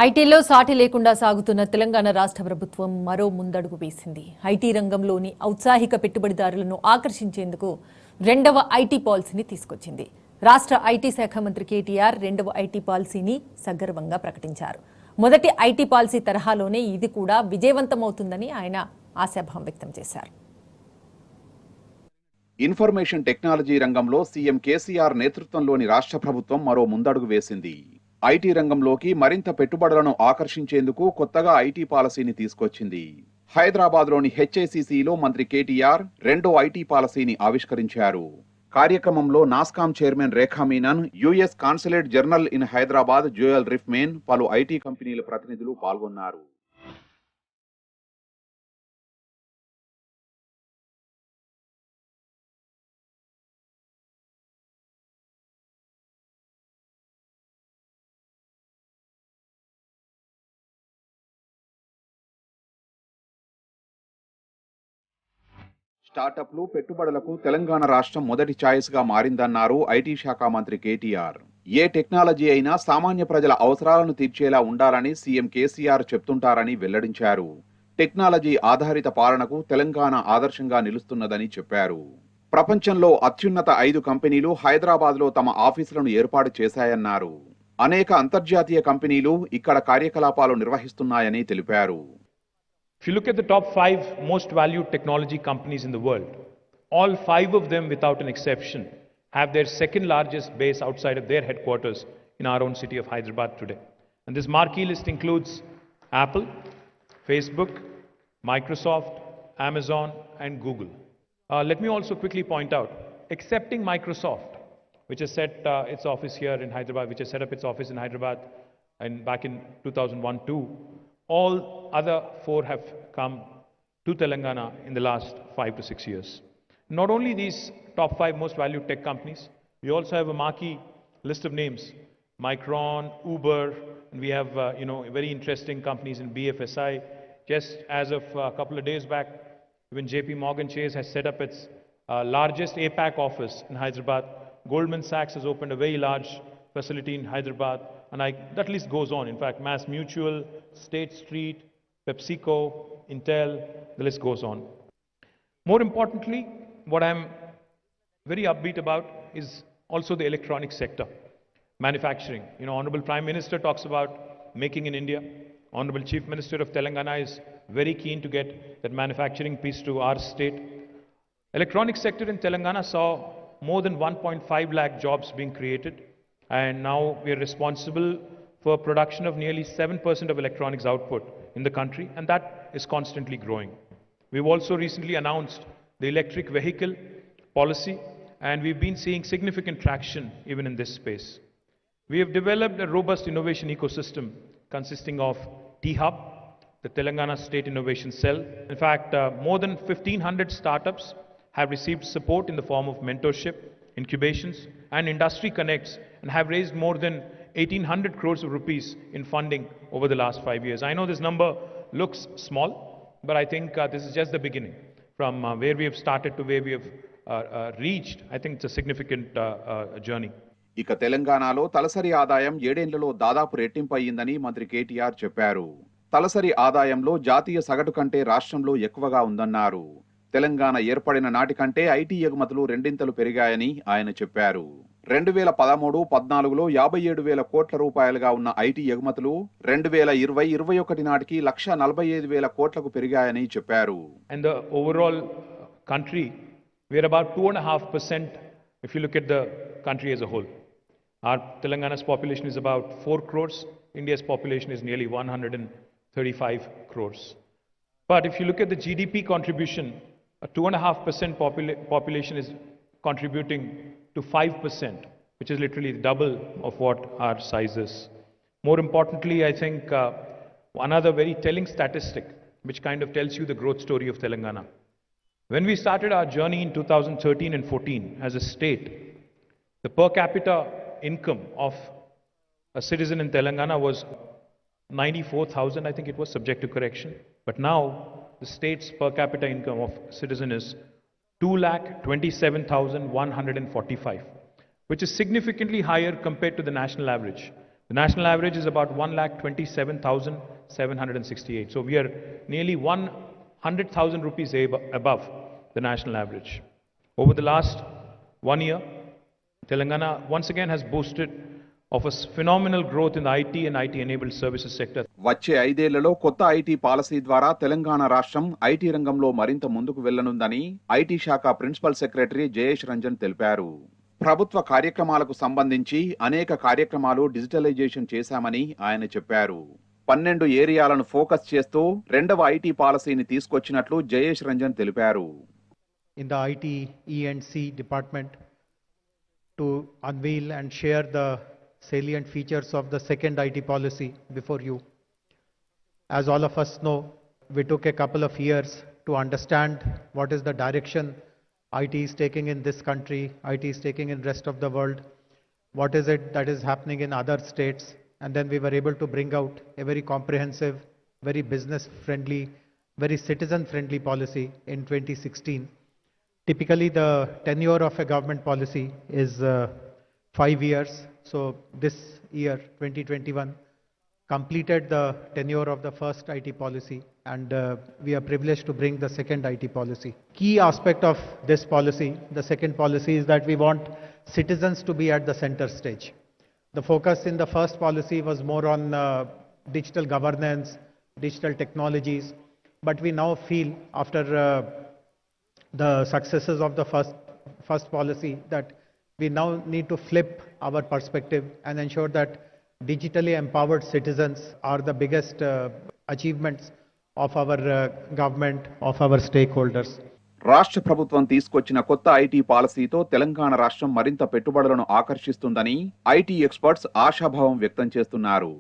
ఐటీలో సాటి లేకుండా సాగుతున్న తెలంగాణ రాష్ట్ర ప్రభుత్వం మరో ముందడుగు వేసింది. ఐటీ రంగంలోని ఔత్సాహిక పెట్టుబడిదారులను ఆకర్షించేందుకు రెండవ ఐటీ పాలసీని తీసుకొచ్చింది. రాష్ట్ర ఐటీ శాఖ మంత్రి KTR రెండవ ఐటీ పాలసీని సగర్వంగా ప్రకటించారు. మొదటి ఐటీ పాలసీ తరహాలోనే ఇది కూడా విజయవంతమవుతుందని ఆయన ఆశాభావం వ్యక్తం చేశారు. ఇన్ఫర్మేషన్ టెక్నాలజీ రంగంలో సీఎం కేసీఆర్ నేతృత్వంలోని రాష్ట్ర ప్రభుత్వం మరో ముందడుగు వేసింది. ఐటీ రంగంలోకి మరింత పెట్టుబడులను ఆకర్షించేందుకు కొత్తగా ఐటీ పాలసీని తీసుకొచ్చింది. హైదరాబాద్లోని HICCలో మంత్రి KTR రెండో ఐటీ పాలసీని ఆవిష్కరించారు. కార్యక్రమంలో NASSCOM chairman Rekha Menon, US consulate general in Hyderabad Joel Reifman, పలు ఐటీ కంపెనీల ప్రతినిధులు పాల్గొన్నారు. స్టార్టప్లు, పెట్టుబడులకు తెలంగాణ రాష్ట్రం మొదటి ఛాయిస్గా మారిందన్నారు ఐటీ శాఖ మంత్రి KTR. ఏ టెక్నాలజీ అయినా సామాన్య ప్రజల అవసరాలను తీర్చేలా ఉండాలని సీఎం కేసీఆర్ చెప్తుంటారని వెల్లడించారు. టెక్నాలజీ ఆధారిత పాలనకు తెలంగాణ ఆదర్శంగా నిలుస్తున్నదని చెప్పారు. ప్రపంచంలో అత్యున్నత 5 కంపెనీలు హైదరాబాద్లో తమ ఆఫీసులను ఏర్పాటు చేశాయన్నారు. అనేక అంతర్జాతీయ కంపెనీలు ఇక్కడ కార్యకలాపాలు నిర్వహిస్తున్నాయని తెలిపారు. If you look at the top 5 most valued technology companies in the world, all 5 of them without an exception have their second largest base outside of their headquarters in our own city of Hyderabad today. And this marquee list includes Apple, Facebook, Microsoft, Amazon and Google. Let me also quickly point out, excepting Microsoft, which has set its office here in Hyderabad, which has set up its office in Hyderabad back in 2001-2, all other 4 have come to Telangana in the last 5 to 6 years. Not only these top 5 most valued tech companies, we also have a marquee list of names: Micron, Uber, and we have very interesting companies in BFSI. Just as of a couple of days back, even JP Morgan Chase has set up its largest APAC office in Hyderabad. Goldman Sachs has opened a very large facility in Hyderabad, and that list goes on. In fact, Mass Mutual, State Street, PepsiCo, Intel, the list goes on. More importantly, what I'm very upbeat about is also the electronic sector, manufacturing. Honorable Prime Minister talks about making in India. Honorable Chief Minister of Telangana is very keen to get that manufacturing piece to our state. Electronic sector in Telangana saw more than 1.5 lakh jobs being created. And now we are responsible for production of nearly 7% of electronics output in the country, and that is constantly growing. We've also recently announced the electric vehicle policy, and we've been seeing significant traction even in this space. We have developed a robust innovation ecosystem consisting of T-Hub, the Telangana State Innovation Cell. In fact, more than 1,500 startups have received support in the form of mentorship, incubations and industry connects, and have raised more than 1,800 crores of rupees in funding over the last 5 years. I know this number looks small, but I think this is just the beginning. From where we have started to where we have reached, I think it's a significant journey. ఇక తెలంగాణలో తలసరి ఆదాయం 7 ఏళ్లలో దాదాపు రెట్టింపు అయ్యిందని మంత్రి KTR చెప్పారు. తలసరి ఆదాయంలో జాతీయ సగటు కంటే రాష్ట్రంలో ఎక్కువగా ఉందన్నారు. తెలంగాణ ఏర్పడిన నాటి కంటే ఐటీ ఎగుమతులు రెండింతలు పెరిగాయని ఆయన చెప్పారు. 2013-14లో 57,000 కోట్ల రూపాయలుగా ఉన్న ఐటీ ఎగుమతులు 2020-21 నాటికి 1,45,000 కోట్లకు పెరిగాయని చెప్పారు. And the overall country, we are about 2.5% if you look at the country as a whole. Our Telangana's population is about 4 crores. India's population is nearly 135 crores. But if you look at the GDP contribution, a 2.5% population is contributing to 5%, which is literally double of what our size is. More importantly, I think another very telling statistic which kind of tells you the growth story of Telangana. When we started our journey in 2013 and 14 as a state, the per capita income of a citizen in Telangana was 94,000, I think it was, subject to correction. But now the state's per capita income of citizen is 2,27,145, which is significantly higher compared to the national average. The national average is about 1,27,768. So we are nearly 100,000 rupees above the national average. Over the last 1 year, Telangana once again has boasted of a phenomenal growth in the IT and IT-enabled services sector. వచ్చే 5 ఏళ్లలో కొత్త IT policy ద్వారా తెలంగాణ రాష్ట్రం IT రంగంలో మరింత ముందుకు వెళ్లనుందని IT శాఖ principal secretary Jayesh Ranjan తెలిపారు. ప్రభుత్వ కార్యక్రమాలకు సంబంధించి అనేక కార్యక్రమాలు డిజిటలైజేషన్ చేశామని ఆయన చెప్పారు. 12 ఏరియాలను ఫోకస్ చేస్తూ రెండవ ఐటీ పాలసీని తీసుకొచ్చినట్లు జయేష్ రంజన్ తెలిపారు. In the IT E&C department to unveil and share the salient features of the second IT policy before you. As all of us know, we took a couple of years to understand what is the direction IT is taking in this country, IT is taking in rest of the world, what is it that is happening in other states, and then we were able to bring out a very comprehensive, very business friendly, very citizen friendly policy in 2016. Typically the tenure of a government policy is 5 years. So this year, 2021, completed the tenure of the first IT policy, and we are privileged to bring the second IT policy. Key aspect of this policy, the second policy, is that we want citizens to be at the center stage. The focus in the first policy was more on digital governance, digital technologies, but we now feel after the successes of the first policy that we now need to flip our perspective and ensure that digitally empowered citizens are the biggest achievements of our government, of our stakeholders. రాష్ట్ర ప్రభుత్వం తీసుకొచ్చిన కొత్త IT పాలసీతో తెలంగాణ రాష్ట్రం మరింత పెట్టుబడులను ఆకర్షిస్తుందని IT experts ఆశాభావం వ్యక్తం చేస్తున్నారు.